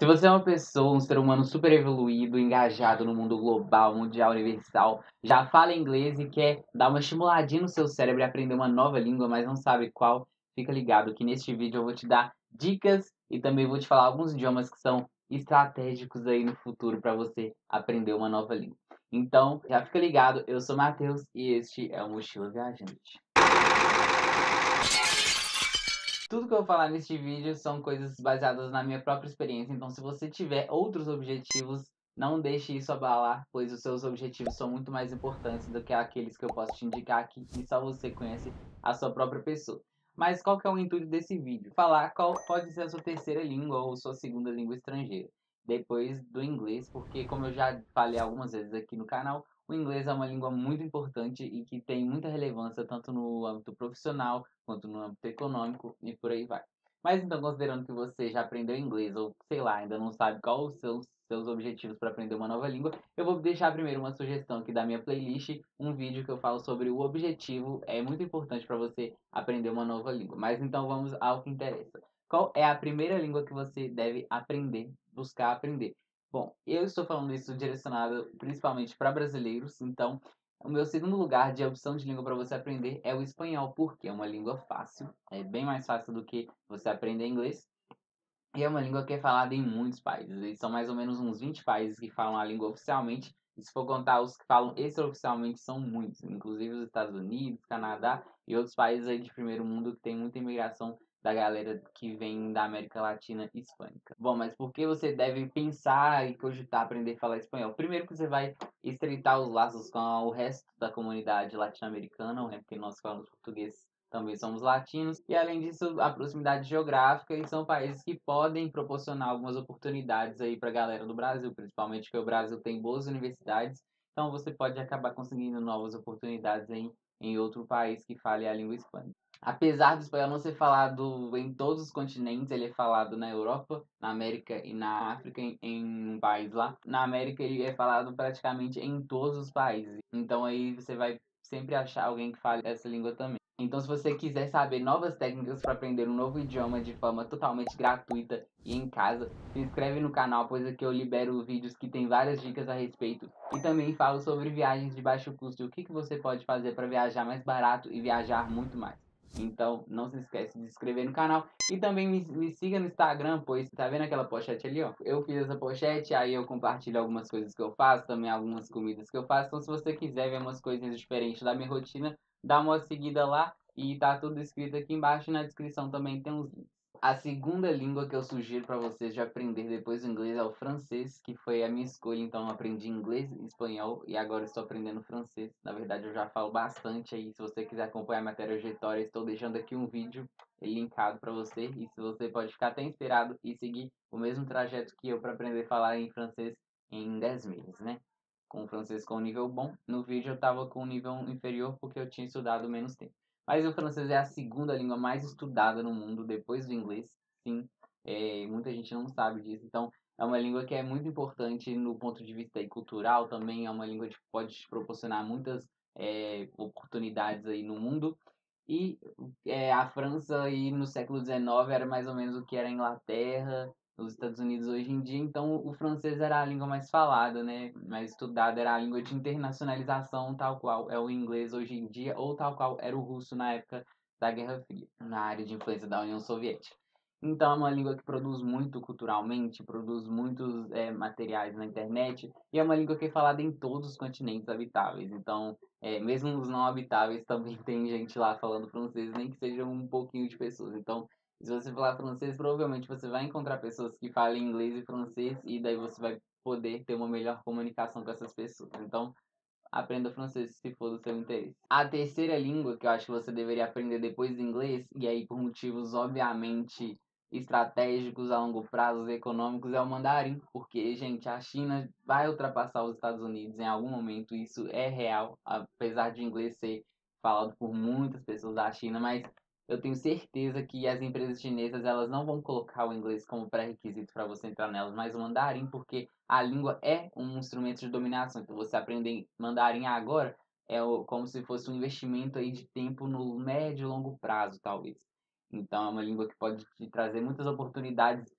Se você é uma pessoa, um ser humano super evoluído, engajado no mundo global, mundial, universal, já fala inglês e quer dar uma estimuladinha no seu cérebro e aprender uma nova língua, mas não sabe qual, fica ligado que neste vídeo eu vou te dar dicas e também vou te falar alguns idiomas que são estratégicos aí no futuro para você aprender uma nova língua. Então, já fica ligado, eu sou Matheus e este é o Mochila Viajante. Tudo que eu vou falar neste vídeo são coisas baseadas na minha própria experiência, então se você tiver outros objetivos, não deixe isso abalar, pois os seus objetivos são muito mais importantes do que aqueles que eu posso te indicar aqui, e só você conhece a sua própria pessoa. Mas qual que é o intuito desse vídeo? Falar qual pode ser a sua terceira língua ou sua segunda língua estrangeira, depois do inglês, porque como eu já falei algumas vezes aqui no canal, o inglês é uma língua muito importante e que tem muita relevância tanto no âmbito profissional quanto no âmbito econômico e por aí vai. Mas então, considerando que você já aprendeu inglês ou, sei lá, ainda não sabe qual os seus objetivos para aprender uma nova língua, eu vou deixar primeiro uma sugestão aqui da minha playlist, um vídeo que eu falo sobre o objetivo, é muito importante para você aprender uma nova língua. Mas então vamos ao que interessa. Qual é a primeira língua que você deve aprender, buscar aprender? Bom, eu estou falando isso direcionado principalmente para brasileiros, então o meu segundo lugar de opção de língua para você aprender é o espanhol, porque é uma língua fácil, é bem mais fácil do que você aprender inglês, e é uma língua que é falada em muitos países. E são mais ou menos uns 20 países que falam a língua oficialmente, e se for contar os que falam extraoficialmente, são muitos, inclusive os Estados Unidos, Canadá e outros países aí de primeiro mundo que tem muita imigração da galera que vem da América Latina e hispânica. Bom, mas por que você deve pensar e cogitar aprender a falar espanhol? Primeiro que você vai estreitar os laços com o resto da comunidade latino-americana, né? Porque nós falamos português também somos latinos, e além disso, a proximidade geográfica, e são países que podem proporcionar algumas oportunidades aí para a galera do Brasil, principalmente porque o Brasil tem boas universidades, então você pode acabar conseguindo novas oportunidades em outro país que fale a língua hispânica. Apesar do espanhol não ser falado em todos os continentes, ele é falado na Europa, na América e na África, em um país lá. Na América ele é falado praticamente em todos os países. Então aí você vai sempre achar alguém que fale essa língua também. Então, se você quiser saber novas técnicas para aprender um novo idioma de forma totalmente gratuita e em casa, se inscreve no canal, pois aqui eu libero vídeos que tem várias dicas a respeito e também falo sobre viagens de baixo custo e o que você pode fazer para viajar mais barato e viajar muito mais. Então, não se esquece de se inscrever no canal e também me siga no Instagram, pois tá vendo aquela pochete ali, ó? Eu fiz essa pochete, aí eu compartilho algumas coisas que eu faço, também algumas comidas que eu faço. Então, se você quiser ver umas coisinhas diferentes da minha rotina, dá uma seguida lá e tá tudo escrito aqui embaixo e na descrição também tem uns links. A segunda língua que eu sugiro para vocês de aprender depois do inglês é o francês, que foi a minha escolha, então eu aprendi inglês e espanhol e agora estou aprendendo francês. Na verdade eu já falo bastante aí, se você quiser acompanhar minha trajetória, estou deixando aqui um vídeo linkado para você e se você pode ficar até inspirado e seguir o mesmo trajeto que eu para aprender a falar em francês em 10 meses, né? Com o francês com nível bom. No vídeo eu estava com um nível inferior porque eu tinha estudado menos tempo. Mas o francês é a segunda língua mais estudada no mundo, depois do inglês. Sim, muita gente não sabe disso. Então, é uma língua que é muito importante no ponto de vista cultural também. É uma língua que pode te proporcionar muitas oportunidades aí no mundo. E a França aí no século XIX era mais ou menos o que era a Inglaterra, os Estados Unidos hoje em dia, então o francês era a língua mais falada, né? Mais estudada, era a língua de internacionalização, tal qual é o inglês hoje em dia, ou tal qual era o russo na época da Guerra Fria, na área de influência da União Soviética. Então é uma língua que produz muito culturalmente, produz muitos materiais na internet, e é uma língua que é falada em todos os continentes habitáveis. Então, mesmo os não habitáveis também tem gente lá falando francês, nem que sejam um pouquinho de pessoas. Então, se você falar francês, provavelmente você vai encontrar pessoas que falem inglês e francês e daí você vai poder ter uma melhor comunicação com essas pessoas. Então, aprenda francês se for do seu interesse. A terceira língua que eu acho que você deveria aprender depois do inglês, e aí por motivos obviamente estratégicos a longo prazo e econômicos, é o mandarim, porque, gente, a China vai ultrapassar os Estados Unidos em algum momento, isso é real, apesar de o inglês ser falado por muitas pessoas da China, mas eu tenho certeza que as empresas chinesas elas não vão colocar o inglês como pré-requisito para você entrar nelas, mas o mandarim, porque a língua é um instrumento de dominação. Então, você aprender mandarim agora como se fosse um investimento aí de tempo no médio e longo prazo, talvez. Então, é uma língua que pode te trazer muitas oportunidades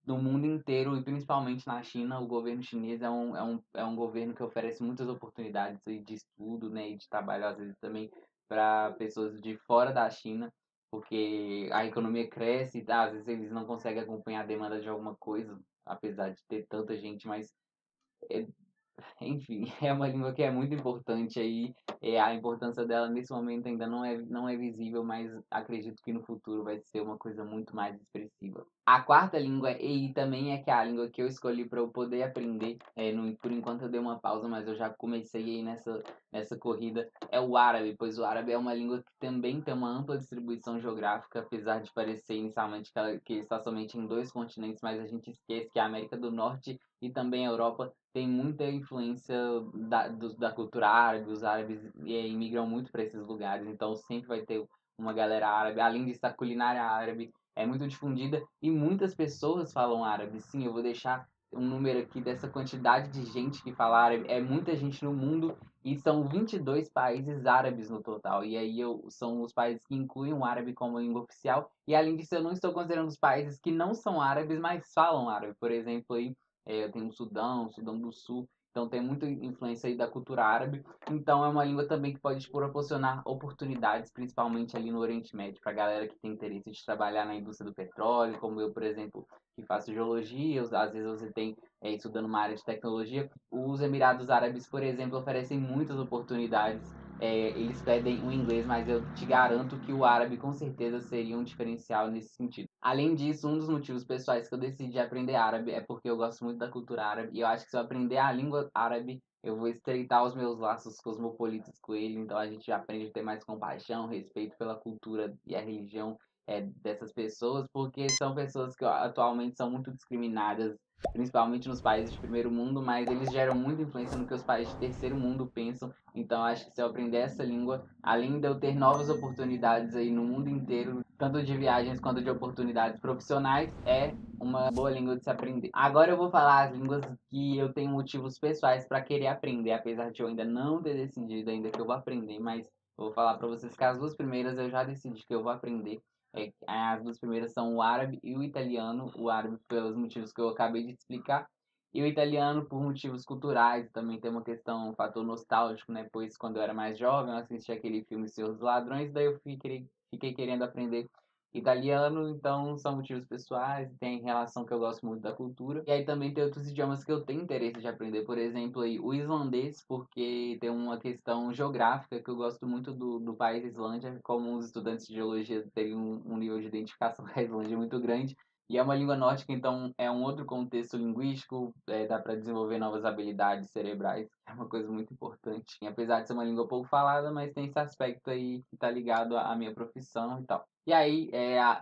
no mundo inteiro e principalmente na China, o governo chinês é um governo que oferece muitas oportunidades aí de estudo, né, e de trabalho, às vezes, também para pessoas de fora da China, porque a economia cresce e às vezes eles não conseguem acompanhar a demanda de alguma coisa, apesar de ter tanta gente, mas é, enfim, é uma língua que é muito importante aí, a importância dela nesse momento ainda não é visível, mas acredito que no futuro vai ser uma coisa muito mais expressiva. A quarta língua, e também é que é a língua que eu escolhi para eu poder aprender, por enquanto eu dei uma pausa, mas eu já comecei aí nessa corrida, é o árabe, pois o árabe é uma língua que também tem uma ampla distribuição geográfica, apesar de parecer inicialmente que está somente em dois continentes, mas a gente esquece que a América do Norte e também a Europa tem muita influência da cultura árabe, os árabes imigram muito para esses lugares, então sempre vai ter uma galera árabe, além disso a culinária árabe é muito difundida e muitas pessoas falam árabe. Sim, eu vou deixar um número aqui dessa quantidade de gente que fala árabe, é muita gente no mundo e são 22 países árabes no total. E aí são os países que incluem o árabe como língua oficial. E além disso, eu não estou considerando os países que não são árabes, mas falam árabe. Por exemplo, aí tem o Sudão, o Sudão do Sul, então tem muita influência aí da cultura árabe. Então é uma língua também que pode te proporcionar oportunidades, principalmente ali no Oriente Médio, para a galera que tem interesse de trabalhar na indústria do petróleo, como eu, por exemplo, que faço geologia, às vezes você tem estudando uma área de tecnologia. Os Emirados Árabes, por exemplo, oferecem muitas oportunidades. Eles pedem o inglês, mas eu te garanto que o árabe com certeza seria um diferencial nesse sentido. Além disso, um dos motivos pessoais que eu decidi aprender árabe é porque eu gosto muito da cultura árabe e eu acho que se eu aprender a língua árabe, eu vou estreitar os meus laços cosmopolitas com ele, então a gente aprende a ter mais compaixão, respeito pela cultura e a religião dessas pessoas, porque são pessoas que atualmente são muito discriminadas, principalmente nos países de primeiro mundo, mas eles geram muita influência no que os países de terceiro mundo pensam. Então acho que se eu aprender essa língua, além de eu ter novas oportunidades aí no mundo inteiro, tanto de viagens quanto de oportunidades profissionais, é uma boa língua de se aprender. Agora eu vou falar as línguas que eu tenho motivos pessoais para querer aprender, apesar de eu ainda não ter decidido ainda que eu vou aprender, mas eu vou falar para vocês que as duas primeiras eu já decidi que eu vou aprender. As duas primeiras são o árabe e o italiano. O árabe pelos motivos que eu acabei de explicar. E o italiano por motivos culturais. Também tem uma questão, um fator nostálgico, né? Pois quando eu era mais jovem, eu assisti aquele filme Senhor dos Ladrões, daí eu fiquei querendo aprender italiano, então são motivos pessoais, tem relação que eu gosto muito da cultura. E aí também tem outros idiomas que eu tenho interesse de aprender, por exemplo, aí, o islandês, porque tem uma questão geográfica que eu gosto muito do país Islândia, como os estudantes de geologia têm um nível de identificação com a Islândia muito grande. E é uma língua nórdica, então é um outro contexto linguístico, dá para desenvolver novas habilidades cerebrais, é uma coisa muito importante. E apesar de ser uma língua pouco falada, mas tem esse aspecto aí que está ligado à minha profissão e tal. E aí,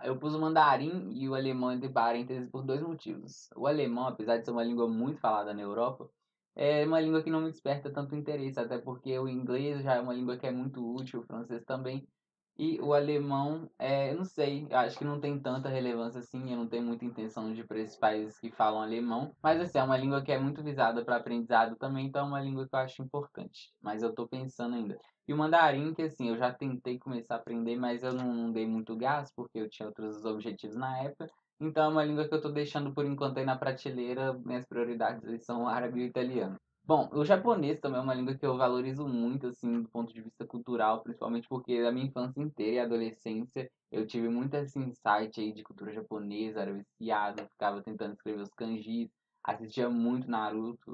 eu pus o mandarim e o alemão entre parênteses por dois motivos. O alemão, apesar de ser uma língua muito falada na Europa, é uma língua que não me desperta tanto interesse, até porque o inglês já é uma língua que é muito útil, o francês também. E o alemão, eu não sei, eu acho que não tem tanta relevância assim, eu não tenho muita intenção de ir para esses países que falam alemão, mas assim, é uma língua que é muito visada para aprendizado também, então é uma língua que eu acho importante, mas eu tô pensando ainda. E o mandarim, que assim, eu já tentei começar a aprender, mas eu não dei muito gás, porque eu tinha outros objetivos na época, então é uma língua que eu tô deixando por enquanto aí na prateleira, minhas prioridades são o árabe e o italiano. Bom, o japonês também é uma língua que eu valorizo muito, assim, do ponto de vista cultural, principalmente porque da minha infância inteira e adolescência eu tive muito esse insight aí de cultura japonesa, era viciado, ficava tentando escrever os kanjis, assistia muito Naruto,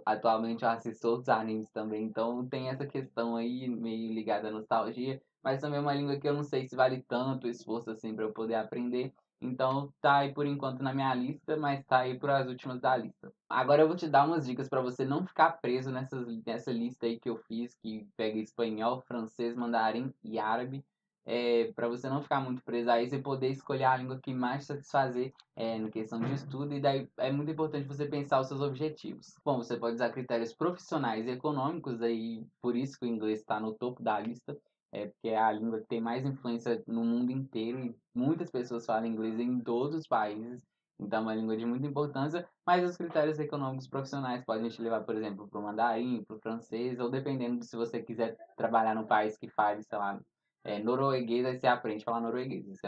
atualmente eu assisto outros animes também, então tem essa questão aí meio ligada à nostalgia, mas também é uma língua que eu não sei se vale tanto esforço assim para eu poder aprender, então tá aí por enquanto na minha lista, mas tá aí para as últimas da lista. Agora eu vou te dar umas dicas para você não ficar preso nessa lista aí que eu fiz, que pega espanhol, francês, mandarim e árabe. Para você não ficar muito preso a isso e poder escolher a língua que mais te satisfazer na questão de estudo. E daí é muito importante você pensar os seus objetivos. Bom, você pode usar critérios profissionais e econômicos, aí por isso que o inglês está no topo da lista. Porque é a língua que tem mais influência no mundo inteiro e muitas pessoas falam inglês em todos os países. Então, é uma língua de muita importância, mas os critérios econômicos profissionais podem te levar, por exemplo, para o mandarim, para o francês, ou dependendo de se você quiser trabalhar num país que fale, sei lá, norueguês, aí você aprende a falar norueguês. Isso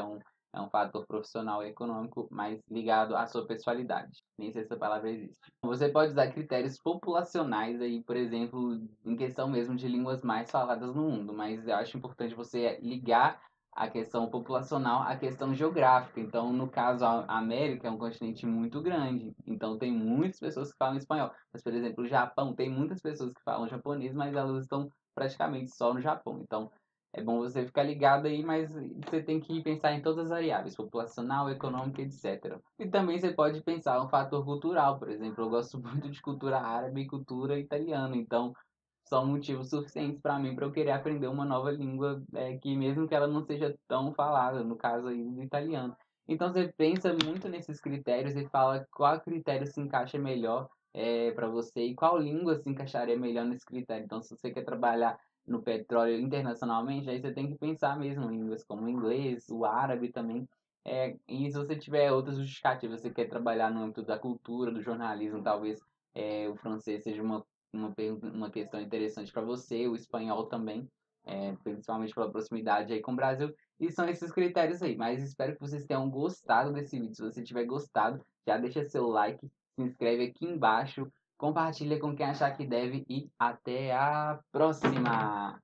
É um fator profissional e econômico mais ligado à sua pessoalidade. Nem sei se essa palavra existe. Você pode usar critérios populacionais aí, por exemplo, em questão mesmo de línguas mais faladas no mundo, mas eu acho importante você ligar a questão populacional à questão geográfica. Então, no caso, a América é um continente muito grande, então tem muitas pessoas que falam espanhol. Mas, por exemplo, o Japão tem muitas pessoas que falam japonês, mas elas estão praticamente só no Japão. Então, é bom você ficar ligado aí, mas você tem que pensar em todas as variáveis, populacional, econômica, etc. E também você pode pensar um fator cultural, por exemplo, eu gosto muito de cultura árabe e cultura italiana, então são motivos suficientes para mim para eu querer aprender uma nova língua, que mesmo que ela não seja tão falada, no caso aí do italiano. Então você pensa muito nesses critérios e fala qual critério se encaixa melhor para você e qual língua se encaixaria melhor nesse critério. Então, se você quer trabalhar no petróleo internacionalmente, aí você tem que pensar mesmo em línguas como o inglês, o árabe também. E se você tiver outras justificativas, você quer trabalhar no âmbito da cultura, do jornalismo, talvez o francês seja uma questão interessante para você, o espanhol também, principalmente pela proximidade aí com o Brasil. E são esses critérios aí. Mas espero que vocês tenham gostado desse vídeo. Se você tiver gostado, já deixa seu like, se inscreve aqui embaixo, compartilha com quem achar que deve e até a próxima!